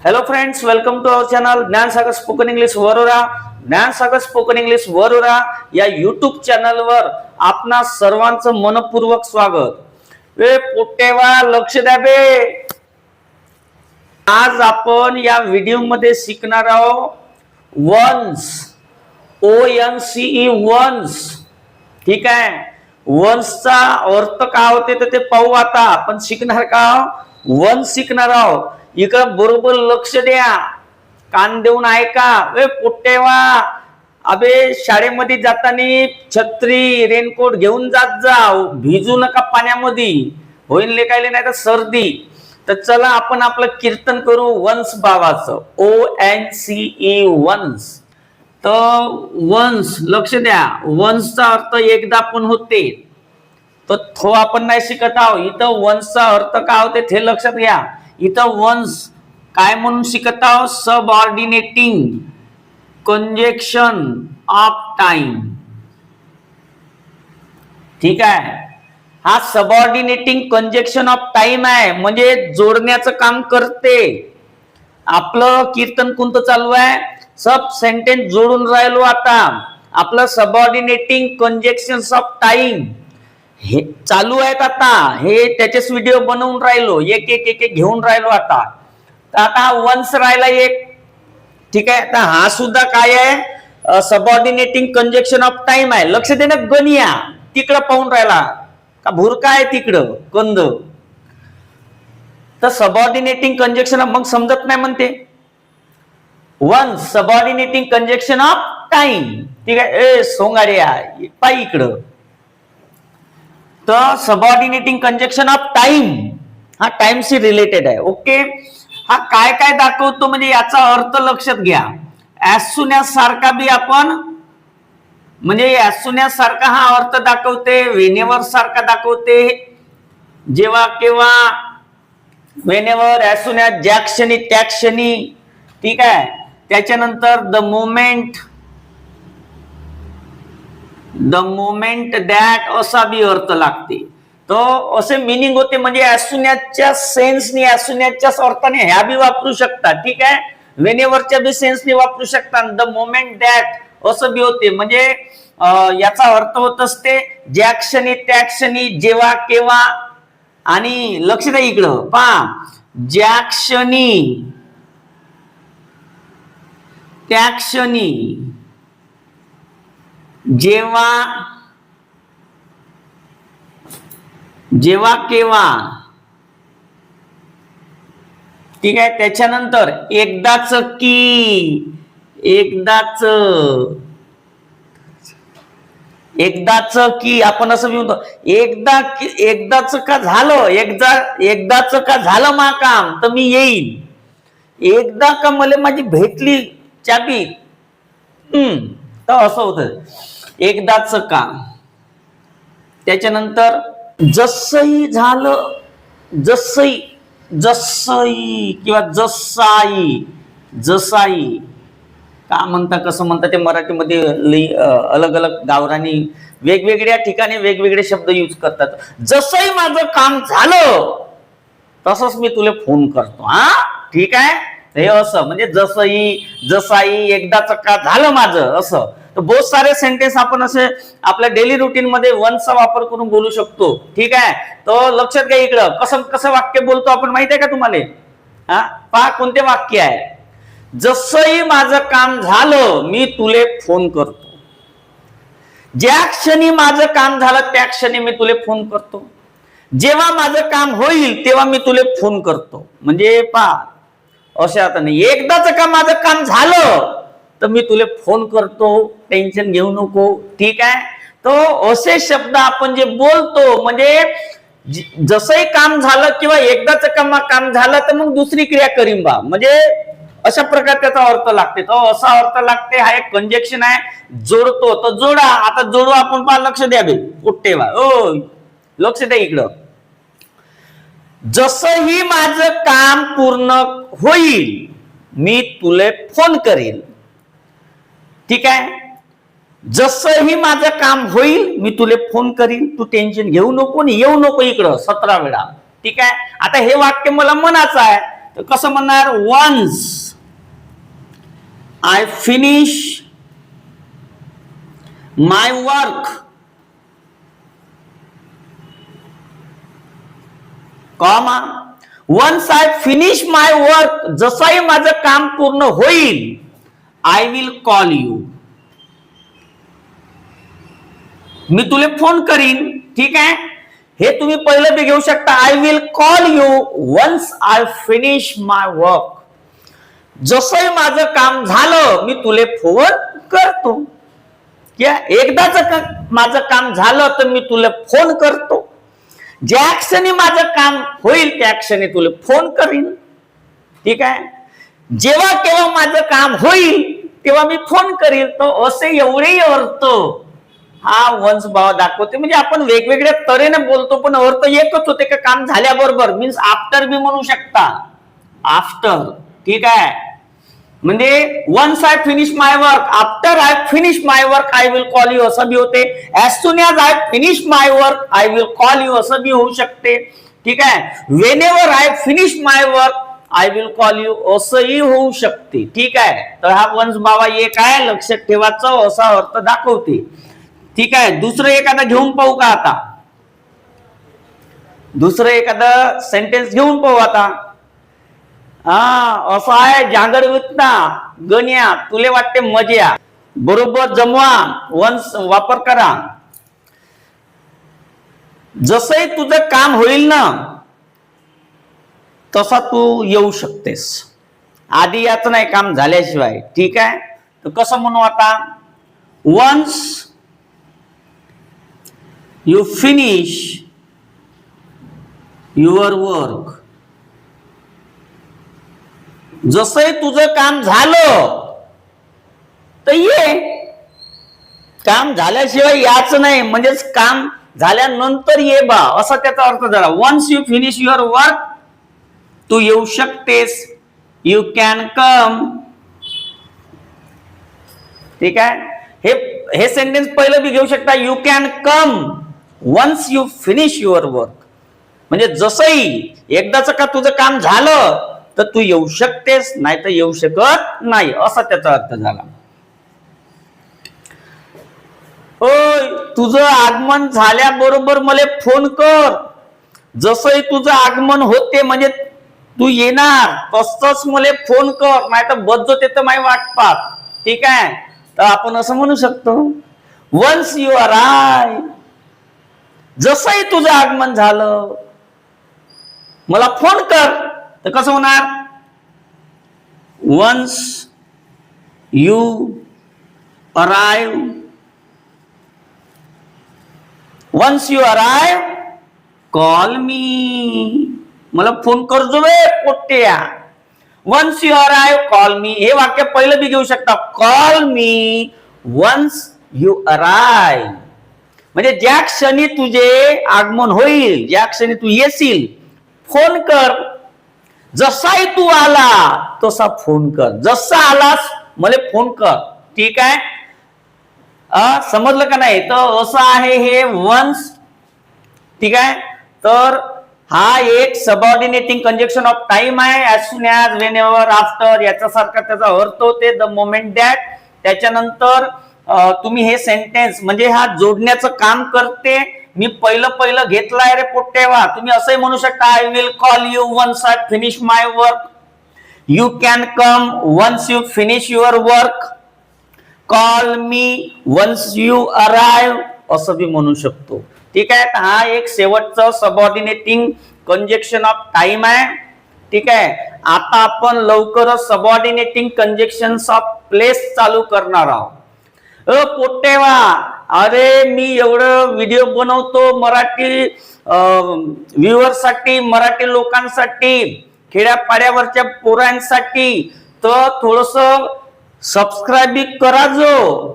Hello friends, welcome to our channel Gyansagar spoken English Warora. Gyansagar spoken English Warora या YouTube चॅनलवर आपणा सर्वांचं मनपूर्वक स्वागत. वे पोटेवा लक्ष द्या बे. आज आपण या व्हिडिओ मध्ये शिकणार आहोत वन्स, ONCE वन्स. ठीक आहे. वन्सचा अर्थ काय होते ते पाहू. आता आपण शिकणार का वन्स शिकणार आहोत. इकडं बरोबर लक्ष द्या, कान देऊन ऐका. वे पोटेवा, अबे शाळेमध्ये जाताना छत्री रेनकोट घेऊन जात जा, भिजू नका पाण्यामध्ये, होईल लेकायले नाही तर सर्दी. तर चला आपण आपलं कीर्तन करू वन्स भावाचं. ONCE once. तर वन्स लक्ष द्या, वन्सचा अर्थ एकदा पण होते. तर तो आपण नाही शिकत आहोत. इथं वन्सचा अर्थ काय होते ते लक्षात घ्या. इथं वन्स काय म्हणून शिकत आहोत? Subordinating conjunction of time. ठीक आहे. हा सबऑर्डिनेटिंग कंजक्शन ऑफ टाइम आहे, म्हणजे जोडण्याचं काम करते. आपलं कीर्तन कोणतं चालू आहे? सब सेंटेन्स जोडून राहिलो. आता आपलं सबऑर्डिनेटिंग कंजक्शन ऑफ टाइम हे चालू आहेत. आता हे त्याचेच व्हिडिओ बनवून राहिलो, एक एक एक एक घेऊन राहिलो. आता आता वन्स राहिला एक. ठीक आहे. आता हा सुद्धा काय आहे? सबऑर्डिनेटिंग कंजक्शन ऑफ टाइम आहे. लक्ष दे ना गणिया, तिकडं पाहून राहिला का भुरका आहे तिकडं कंद. तर सबऑर्डिनेटिंग कंजक्शन मग समजत नाही म्हणते. Once subordinating conjunction of time. ठीक आहे. ए सोंगाड्या पाय इकडं. तर सबऑर्डिनेटिंग कंजक्शन ऑफ टाइम हा टाइमशी रिलेटेड आहे. ओके. हा काय काय दाखवतो म्हणजे याचा अर्थ लक्षात घ्या. ऍज सून ऍज सारखा बी आपण म्हणजे ऍज सून ऍज सारखा हा अर्थ दाखवते. व्हेनेवर सारखा दाखवते. जेव्हा केव्हा, व्हेनेवर, ऍज सून ऍज, ज्या क्षणी त्या क्षणी. ठीक आहे. त्याच्यानंतर द मोमेंट दॅट असा बी अर्थ लागते. तो असे मिनिंग होते. म्हणजे ॲज सेन्सनी, ॲज अर्थाने ह्या बी वापरू शकता. ठीक आहे. व्हेनेवरच्या बी सेन्सनी वापरू शकता. द मोमेंट दॅट असं बी होते. म्हणजे याचा अर्थ होत असते ज्या क्षणी त्या क्षणी, जेव्हा केव्हा. आणि लक्ष द्या इकडं पहा, ज्या क्षणी त्या क्षणी, जेव्हा केव्हा. ठीक आहे. त्याच्यानंतर एकदाच की, एकदाच की आपण असं म्हणतो. एकदाच का झालं, एकदाच का झालं मा काम तर मी येईन. एकदा का मला माझी भेटली चाबी, तर असं होतं एकदाच का. त्याच्यानंतर जसही झालं, जसई किंवा जसाई का म्हणता, कसं म्हणता ते मराठीमध्ये अलग अलग गावरानी वेगवेगळ्या ठिकाणी वेगवेगळे शब्द यूज करतात. जसंही माझं काम झालं तसंच मी तुला फोन करतो. हा ठीक आहे. हे असं म्हणजे जसाई, एकदाच का झालं माझं, असं. तर बहुत सारे सेंटेन्स आपण असे आपल्या डेली रुटीन मध्ये वन्सचा वापर करून बोलू शकतो. ठीक आहे. तो लक्षात घ्या इकडं. कसं वाक्य बोलतो आपण माहित आहे का तुम्हाला? हा पहा कोणते वाक्य आहे. जसंही माझं काम झालं मी तुले फोन करतो. ज्या क्षणी माझं काम झालं त्या क्षणी मी तुले फोन करतो. जेव्हा माझं काम होईल तेव्हा मी तुले फोन करतो. म्हणजे पहा अशा आता नाही. एकदाच का माझं काम झालं तर मी तुले फोन करतो, टेन्शन घेऊ नको. ठीक आहे. तो असे शब्द आपण जे बोलतो म्हणजे जसंही काम झालं किंवा एकदाच काम झालं तर मग दुसरी क्रिया करीन बा, म्हणजे अशा प्रकारे त्याचा अर्थ लागते. तो असा अर्थ लागते. हा एक कंजक्शन आहे, जोडतो. तर जोडा. आता जोडू आपण. पहा लक्ष द्या बे पोटेवा. ओ लक्ष द्या इकडं. जसंही माझं काम पूर्ण होईल मी तुले फोन करेल. ठीक आहे. जसंही माझं काम होईल मी तुले फोन करीन, तू टेन्शन घेऊ नको आणि येऊ नको इकडं 17 वेळा. ठीक आहे. आता हे वाक्य मला म्हणायचं आहे. तर कसं म्हणणार, once I finish my work, comma once I finish my work, जसंही माझं काम पूर्ण होईल, आय विल कॉल यू, मी तुले फोन करीन. ठीक आहे, हे तुम्ही पहिलं बी घेऊ शकता. I will call you once I finish my work, जसंही माझं काम झालं मी तुले फोन करतो. एकदाच माझं काम झालं तर मी तुला फोन करतो. ज्या क्षणी माझं काम होईल त्या क्षणी तुला फोन करीन. ठीक आहे, जेव्हा केव्हा माझं काम होईल तेव्हा मी फोन करीन. तो असे एवढेही अर्थ हा वन्स भाव दाखवते. म्हणजे आपण वेगवेगळ्या तऱ्हेने बोलतो पण अर्थ एकच होते का काम झाल्याबरोबर. मीन्स आफ्टर बी म्हणू शकता, आफ्टर. ठीक आहे, म्हणजे once I finish my work, after I finish my work I will call you असं बी होते. As soon as I finish my work I will call you असं बी होऊ शकते. ठीक आहे, whenever I finish my work I will call you असंही होऊ शकते. ठीक आहे, तर हा वन्स बाबा एक आहे, लक्षात ठेवायचं, असा अर्थ दाखवते. ठीक आहे, दुसरं एखादा घेऊन पाहू का आता, दुसरं एखादं सेंटेन्स घेऊन पाहू आता. हा असं आहे, जागर विकता गण्या तुले वाटते मजा, बरोबर जमवा, वन्स वापर करा. जसंही तुझं काम होईल ना तसा तू येऊ शकतेस, आधी याचं नाही काम झाल्याशिवाय. ठीक आहे, तर कसं म्हणू आता, once you finish your work, जसंही तुझं काम झालं तर ये, काम झाल्याशिवाय याच नाही, म्हणजेच काम झाल्यानंतर ये बा, असा त्याचा अर्थ झाला. Once you finish your work, तू येऊ शकतेस, यू कॅन कम. ठीक आहे, हे सेंटेन्स पहिलं बी घेऊ शकता, you can come once you finish your work, म्हणजे जसंही एकदाच का तुझं काम झालं तर तू येऊ शकतेस, नाही तर येऊ शकत नाही, असा त्याचा अर्थ झाला. होय, तुझं आगमन झाल्याबरोबर मला फोन कर, जसंही तुझं आगमन होते म्हणजे तू येणार तसंच मला फोन कर, नाही तर बज्जो ते तर माही वाट पाहत. ठीक आहे, तर आपण असं म्हणू शकतो, वन्स यू अराइव्ह, जसंही तुझं आगमन झालं मला फोन कर. तर कसं होणार, once you arrive, once you arrive call me, मला फोन करजो बे पोट्ट्या. Once you arrive call me, हे वाक्य पहिलं बी घेऊ शकता, call me once you arrive, म्हणजे ज्या क्षणी तुझे आगमन होईल, ज्या क्षणी तू येशील फोन कर. जसाही तू आला तसा फोन कर, जसा आलास मला फोन कर. ठीक आहे, समजलं का नाही. तर असं आहे हे वन्स. ठीक आहे, तर हा एक सबऑर्डिनेटिंग कंजक्शन ऑफ टाइम आहे. As soon as, Wien ever, after, याच्यासारखा त्याचा अर्थ होते, द मोमेंट दॅट. त्याच्यानंतर तुम्ही हे सेंटेन्स म्हणजे हा जोडण्याचं काम करते. मी पहिलं घेतलाय रे पोट्टेवा, तुम्ही असंही म्हणू शकता, I will call you once I finish my work, you can come once you finish your work, call me once you arrive, असं बी म्हणू शकतो. ठीक आहे, हा एक शेवटचं सबऑर्डिनेटिंग कंजक्शन ऑफ टाइम आहे. ठीक आहे, आता आपण लवकरच सबऑर्डिनेटिंग कंजक्शन्स ऑफ प्लेस चालू करणार आहोत. पोट्टेवा, अरे मी एवढं व्हिडिओ बनवतो मराठी व्ह्युअर्स साठी, मराठी लोकांसाठी, खेड्यापाड्यावरच्या पोरांसाठी, तर थोडस सबस्क्राईब करा. जो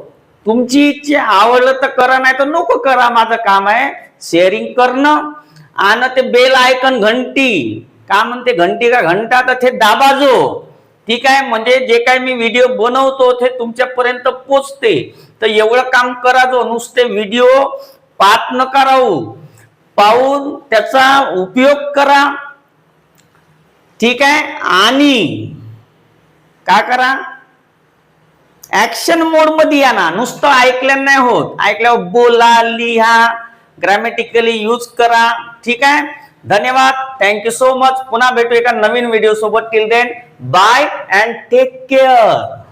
तुमची इच्छा, आवडलं तर करा, नाही तर नको करा, माझं काम आहे शेअरिंग करणं. आणि ते बेल आयकन, घंटी का म्हणते, घंटी का घंटा, तर ते दाबा जो. ठीक आहे, म्हणजे जे काही मी व्हिडिओ बनवतो ते तुमच्यापर्यंत पोचते. तर एवढं काम करा, जो नुसते व्हिडिओ पाहत नका राहू, पाहून त्याचा उपयोग करा. ठीक आहे. आणि काय करा, ऍक्शन मोड मध्ये या ना, नुसतं ऐकल्यानं नाही होत. ऐकल्यावर बोला, लिहा, ग्रामॅटिकली यूज करा. ठीक आहे. धन्यवाद. Thank you so much. पुन्हा भेटू एका नवीन व्हिडिओ सोबत. Till then bye and take care.